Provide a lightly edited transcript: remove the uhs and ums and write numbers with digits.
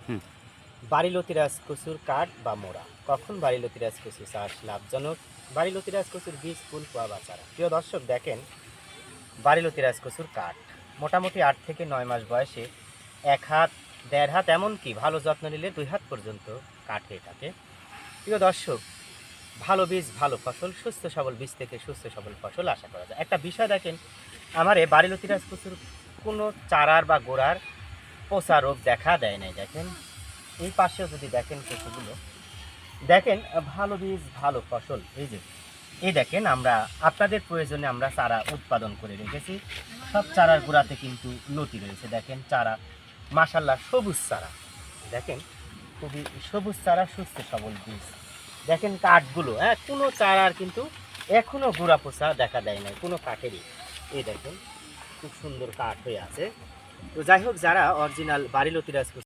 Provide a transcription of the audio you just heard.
হুম। বাড়িলতি রাজকচুর কাঠ বা মোড়া, কখন বাড়িলতি রাজকচু চাষ লাভজনক? বাড়িলতি রাজকচুর বীজ, ফুল, কোয়া বা চারা। প্রিয় দর্শক দেখেন, বাড়িলতি রাজকচুর কাঠ মোটামুটি 8 থেকে 9 মাস বয়সে 1 হাত, 1.5 হাত, এমনকি ভালো যত্ন নিলে 2 হাত পর্যন্ত কাঠ হয়ে থাকে। প্রিয় দর্শক, ভালো বীজ ভালো ফসল, সুস্থ সবল বীজ থেকে সুস্থ সবল ফসল আশা করা যায়। একটা বিষয় দেখেন, আমার এই বাড়িলতি রাজকচুর কোনো চারার বা গোড়ার পচা রোগ দেখা দেয় নাই। দেখেন, এই পাশেও যদি দেখেন কচুগুলো, দেখেন ভালো বীজ ভালো ফসল। এই দেখেন, আমরা আপনাদের প্রয়োজনে আমরা চারা উৎপাদন করে রেখেছি। সব চারার গোড়াতে কিন্তু লতি রয়েছে। দেখেন চারা, মাশাল্লাহ সবুজ চারা। দেখেন, খুবই সবুজ চারা, সুস্থ সবল বীজ। দেখেন কাঠগুলো, হ্যাঁ, কোনো চারার কিন্তু এখনো গোড়া পচা দেখা দেয় নাই কোনো কাঠেরই। এই দেখেন, খুব সুন্দর কাঠ হয়ে আছে। তো যাই হোক, যারা অরিজিনাল বাড়িলতি রাজকচু